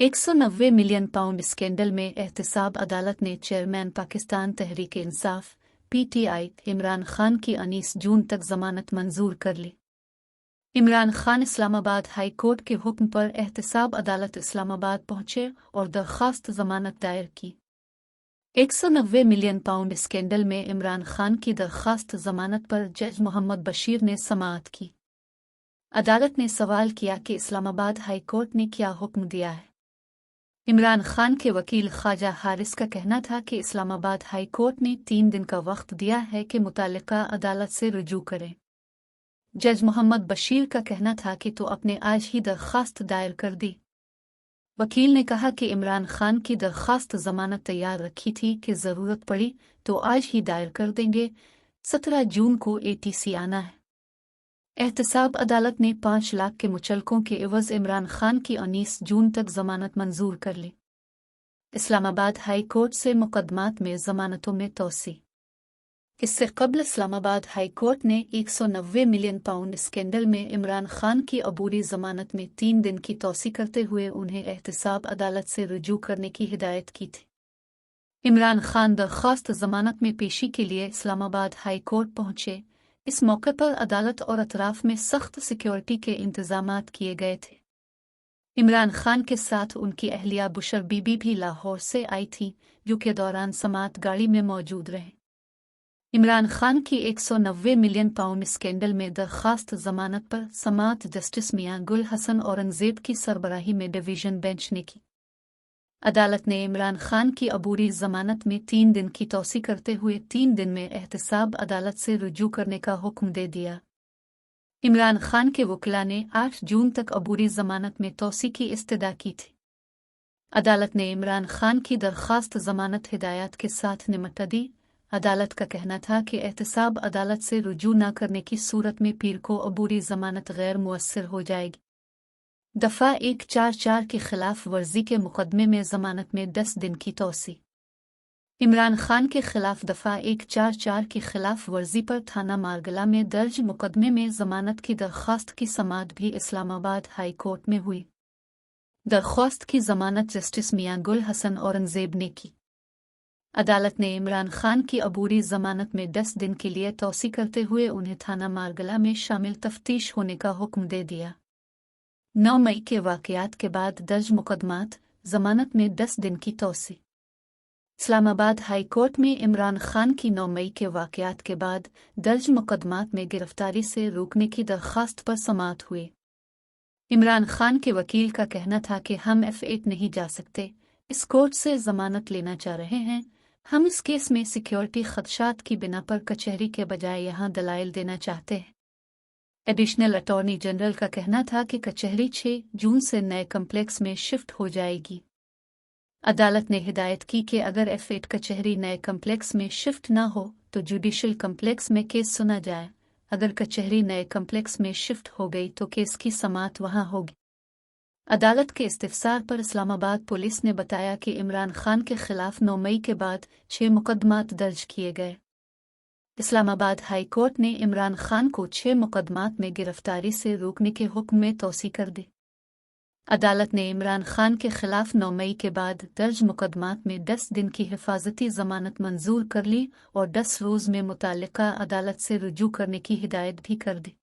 190 million pound scandal में एहतसाब अदालत ने चेयरमैन पाकिस्तान तहरीक इंसाफ PTI इमरान खान की 19 जून तक जमानत मंजूर कर ली। इमरान खान इस्लामाबाद हाई कोर्ट के हुक्म पर एहतसाब अदालत इस्लामाबाद पहुंचे और दरख्वास्त जमानत दायर की। 190 मिलियन पाउंड स्कैंडल में इमरान खान की दरख्वास्त जमानत पर जज मोहम्मद बशीर ने समाअत की। अदालत ने सवाल किया कि इस्लामाबाद हाई कोर्ट ने क्या हुक्म दिया है। इमरान खान के वकील ख्वाजा हारिस का कहना था कि इस्लामाबाद हाई कोर्ट ने 3 दिन का वक्त दिया है कि मुताल्लिका अदालत से रुजू करें। जज मोहम्मद बशीर का कहना था कि तो अपने आज ही दरख्वास्त दायर कर दी। वकील ने कहा कि इमरान खान की दरख्वास्त जमानत तैयार रखी थी कि ज़रूरत पड़ी तो आज ही दायर कर देंगे। 17 जून को ATC आना है। एहतसाब अदालत ने 5 लाख के मुचलकों के एवज इमरान खान की 19 जून तक जमानत मंजूर कर ली। इस्लामाबाद हाई कोर्ट से मुकदमात में जमानतों में तोसी। इससे कबल इस्लामाबाद हाई कोर्ट ने 190 मिलियन पाउंड स्कैंडल में इमरान खान की अबूरी जमानत में 3 दिन की तोसी करते हुए उन्हें एहतसाब अदालत से रुजू करने की हिदायत की थी। इमरान खान दरख्वास्त जमानत में पेशी के लिए इस्लामाबाद हाई कोर्ट पहुंचे। इस मौके पर अदालत और अतराफ में सख्त सिक्योरिटी के इंतजामात किए गए थे। इमरान खान के साथ उनकी अहलिया बुशर बीबी भी लाहौर से आई थी, जो के दौरान समाअत गाड़ी में मौजूद रहे। इमरान खान की 190 मिलियन पाउंड स्कैंडल में दरख्वास्त जमानत पर समाअत जस्टिस मियां गुल हसन औरंगजेब की सरबराही में डिवीजन बेंच ने की। अदालत ने इमरान खान की अबूरी जमानत में 3 दिन की तोसी करते हुए 3 दिन में एहतसाब अदालत से रुजू करने का हुक्म दे दिया। इमरान खान के वकील ने 8 जून तक अबूरी जमानत में तोसी की इस्तदा की थी। अदालत ने इमरान खान की दरख्वास्त जमानत हिदायत के साथ निमटा दी। अदालत का कहना था कि एहतसाब अदालत से रुजू न करने की सूरत में पीर को अबूरी जमानत गैर मुअस्सर हो जाएगी। दफ़ा 144 के खिलाफ वर्जी के मुकदमे में जमानत में 10 दिन की तोसी। इमरान खान के खिलाफ दफ़ा 144 की खिलाफ वर्जी पर थाना मारगला में दर्ज मुकदमे में जमानत की दरख्वास्त की समाअत भी इस्लामाबाद हाई कोर्ट में हुई। दरख्वास्त की जमानत जस्टिस मियां गुल हसन औरंगजेब ने की। अदालत ने इमरान खान की अबूरी जमानत में 10 दिन के लिए तोसी करते हुए उन्हें थाना मारगला में शामिल तफ्तीश होने का हुक्म दे दिया। 9 मई के वाक़यात के बाद दर्ज मुकदमात जमानत में 10 दिन की तोसी। इस्लामाबाद हाई कोर्ट में इमरान खान की 9 मई के वाक़यात के बाद दर्ज मुकदमात में गिरफ्तारी से रोकने की दरख्वास्त पर समाअत हुई। इमरान खान के वकील का कहना था कि हम F8 नहीं जा सकते, इस कोर्ट से जमानत लेना चाह रहे हैं। हम इस केस में सिक्योरिटी खदशात की बिना पर कचहरी के बजाय यहाँ दलाइल देना चाहते हैं। एडिशनल अटॉर्नी जनरल का कहना था कि कचहरी 6 जून से नए कम्प्लेक्स में शिफ्ट हो जाएगी। अदालत ने हिदायत की कि अगर F8 कचहरी नए कम्प्लेक्स में शिफ्ट न हो तो जुडिशल कम्प्लेक्स में केस सुना जाए। अगर कचहरी नए कम्प्लेक्स में शिफ्ट हो गई तो केस की समाअत वहां होगी। अदालत के इस्तिफसार पर इस्लामाबाद पुलिस ने बताया कि इमरान खान के खिलाफ 9 मई के बाद 6 मुकदमात दर्ज किए गए। इस्लामाबाद हाई कोर्ट ने इमरान खान को 6 मुकदमात में गिरफ्तारी से रोकने के हुक्म में तोसी कर दी। अदालत ने इमरान खान के खिलाफ 9 मई के बाद दर्ज मुकदमात में 10 दिन की हिफाजती जमानत मंजूर कर ली और 10 रोज़ में मुताल्लिका अदालत से रुजू करने की हिदायत भी कर दी।